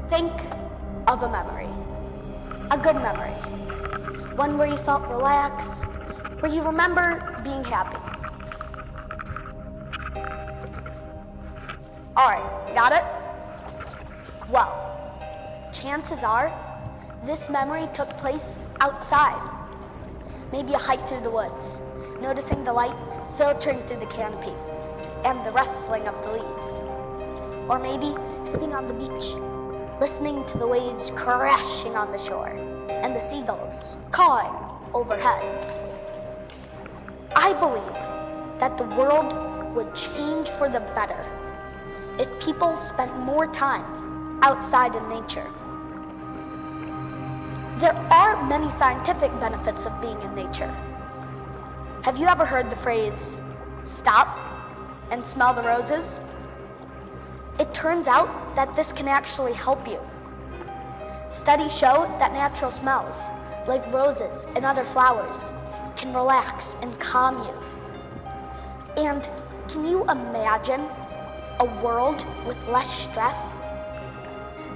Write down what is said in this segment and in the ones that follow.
Think of a memory, a good memory, one where you felt relaxed, where you remember being happy. All right, got it? Well, chances are this memory took place outside. Maybe a hike through the woods, noticing the light filtering through the canopy and the rustling of the leaves. Or maybe sitting on the beach, listening to the waves crashing on the shore and the seagulls cawing overhead. I believe that the world would change for the better if people spent more time outside in nature. There are many scientific benefits of being in nature. Have you ever heard the phrase, stop and smell the roses? It turns out that this can actually help you. Studies show that natural smells, like roses and other flowers, can relax and calm you. And can you imagine a world with less stress?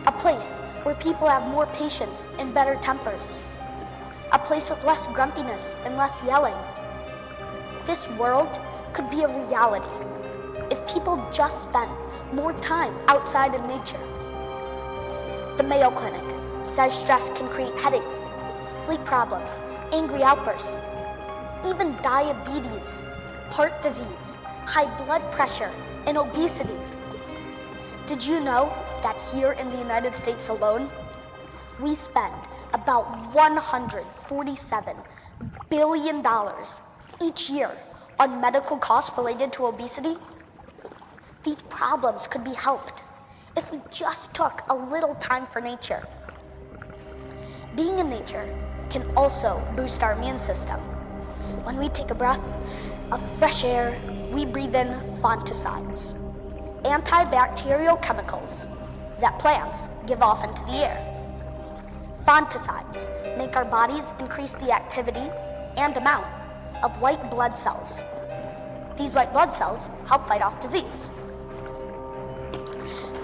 A place where people have more patience and better tempers. A place with less grumpiness and less yelling. This world could be a reality if people just spent more time outside in nature. The Mayo Clinic says stress can create headaches, sleep problems, angry outbursts, even diabetes, heart disease, high blood pressure, and obesity. Did you know that here in the United States alone, we spend about $147 billion each year on medical costs related to obesity? These problems could be helped if we just took a little time for nature. Being in nature can also boost our immune system. When we take a breath of fresh air, we breathe in fungicides, antibacterial chemicals that plants give off into the air. Fungicides make our bodies increase the activity and amount of white blood cells. These white blood cells help fight off disease.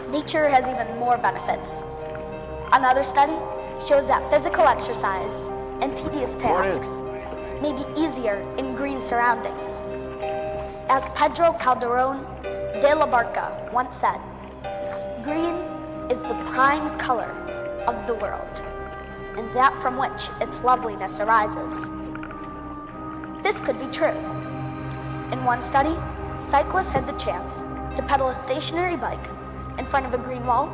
Nature has even more benefits. Another study shows that physical exercise and tedious tasks may be easier in green surroundings. As Pedro Calderón de la Barca once said, green is the prime color of the world, and that from which its loveliness arises. This could be true. In one study, cyclists had the chance to pedal a stationary bike in front of a green wall,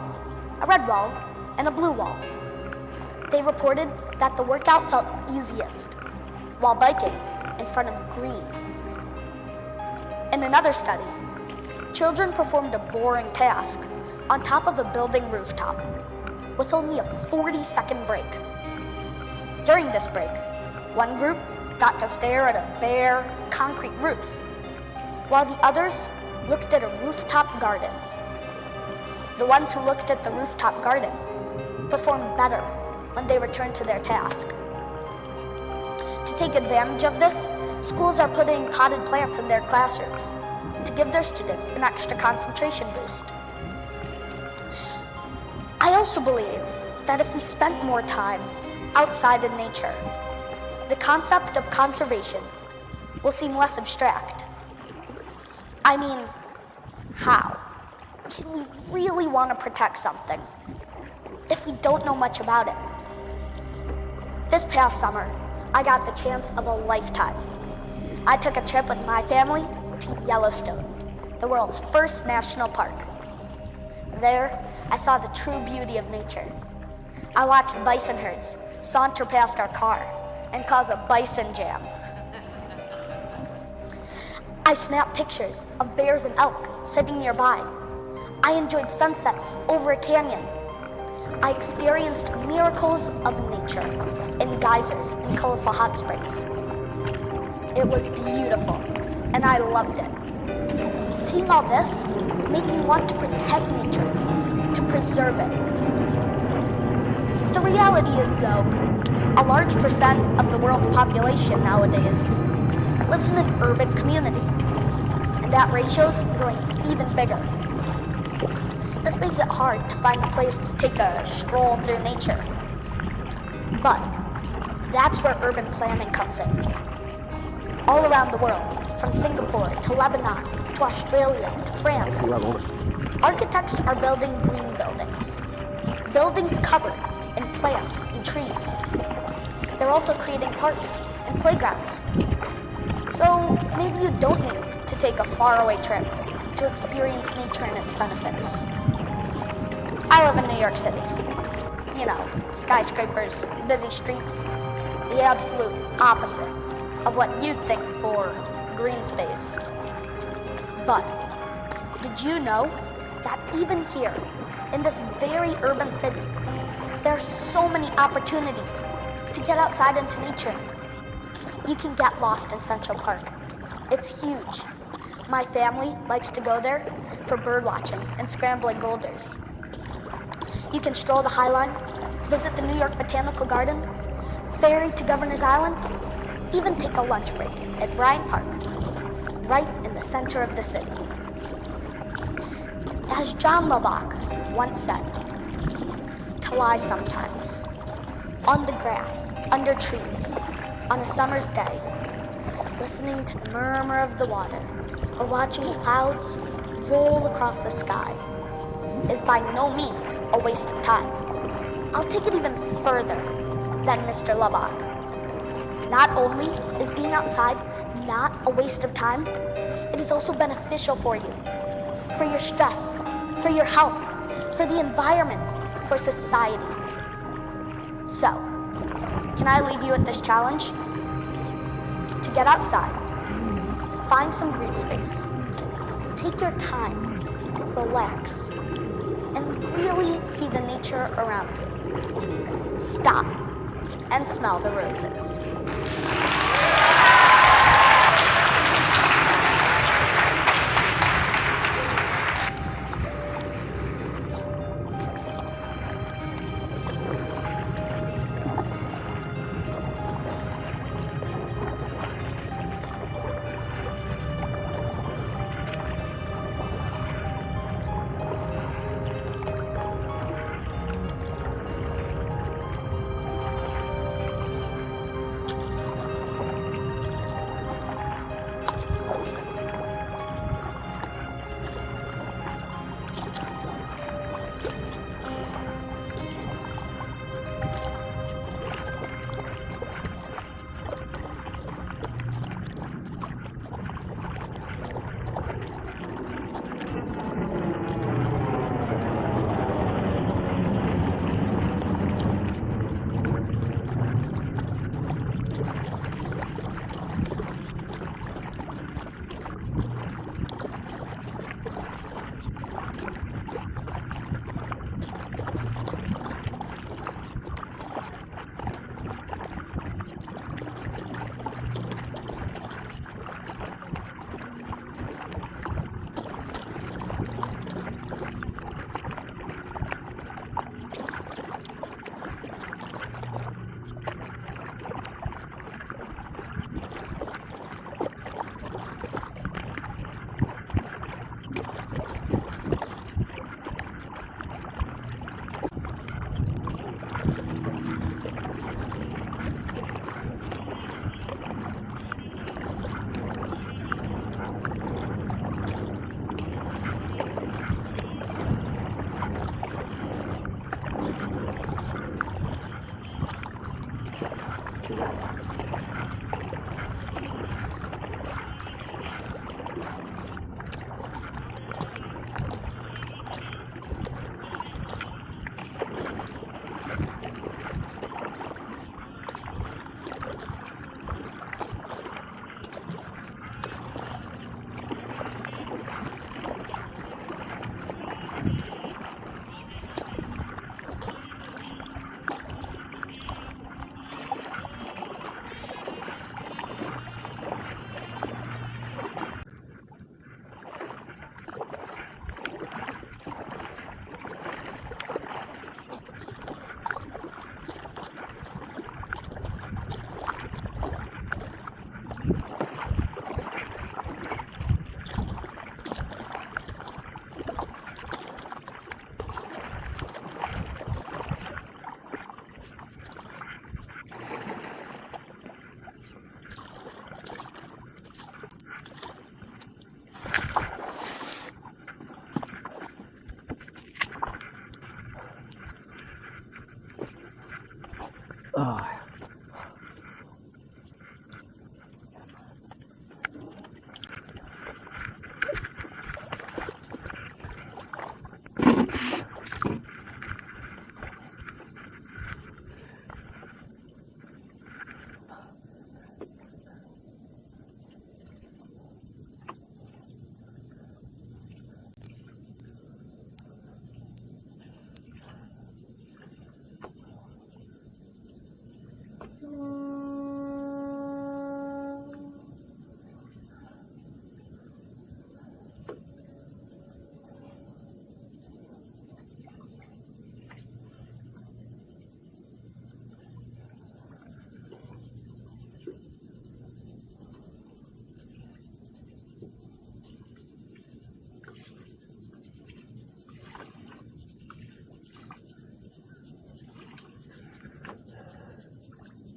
a red wall, and a blue wall. They reported that the workout felt easiest while biking in front of green. In another study, children performed a boring task on top of a building rooftop with only a 40-second break. During this break, one group got to stare at a bare, concrete roof, while the others looked at a rooftop garden. The ones who looked at the rooftop garden performed better when they returned to their task. To take advantage of this, schools are putting potted plants in their classrooms to give their students an extra concentration boost. I also believe that if we spent more time outside in nature, the concept of conservation will seem less abstract. I mean, how can we really want to protect something if we don't know much about it? This past summer, I got the chance of a lifetime. I took a trip with my family to Yellowstone, the world's first national park. There, I saw the true beauty of nature. I watched bison herds saunter past our car and cause a bison jam. I snapped pictures of bears and elk sitting nearby. I enjoyed sunsets over a canyon. I experienced miracles of nature in geysers and colorful hot springs. It was beautiful, and I loved it. Seeing all this made me want to protect nature, to preserve it. The reality is, though, a large percent of the world's population nowadays lives in an urban community, and that ratio's growing even bigger. This makes it hard to find a place to take a stroll through nature. But that's where urban planning comes in. All around the world, from Singapore to Lebanon to Australia to France, architects are building green buildings. Buildings covered in plants and trees. They're also creating parks and playgrounds. So maybe you don't need to take a faraway trip to experience nature and its benefits. I live in New York City. You know, skyscrapers, busy streets, the absolute opposite of what you'd think for green space. But did you know that even here, in this very urban city, there are so many opportunities to get outside into nature? You can get lost in Central Park. It's huge. My family likes to go there for bird watching and scrambling boulders. You can stroll the High Line, visit the New York Botanical Garden, ferry to Governor's Island, even take a lunch break at Bryant Park, right in the center of the city. As John Lubbock once said, to lie sometimes, on the grass, under trees, on a summer's day, listening to the murmur of the water, or watching clouds roll across the sky, is by no means a waste of time. I'll take it even further than Mr. Lubbock. Not only is being outside not a waste of time, it is also beneficial for you, for your stress, for your health, for the environment, for society. So, can I leave you with this challenge? To get outside, find some green space, take your time, relax, and really see the nature around you. Stop and smell the roses.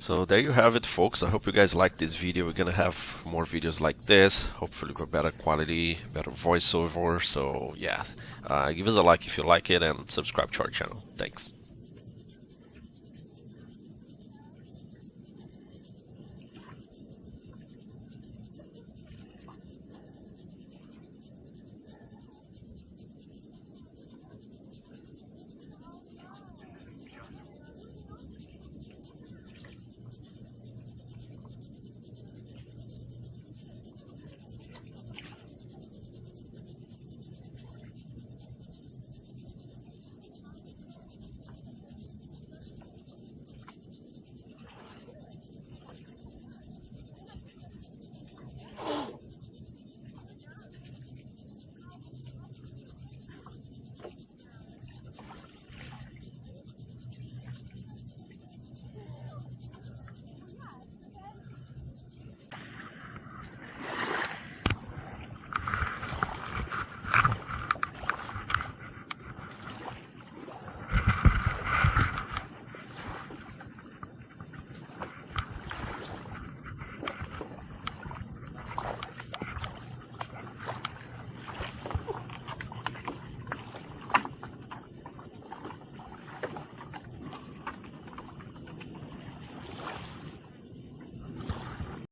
So there you have it, folks. I hope you guys like this video. We're gonna have more videos like this, hopefully with better quality, better voiceover. So yeah, give us a like if you like it and subscribe to our channel. Thanks.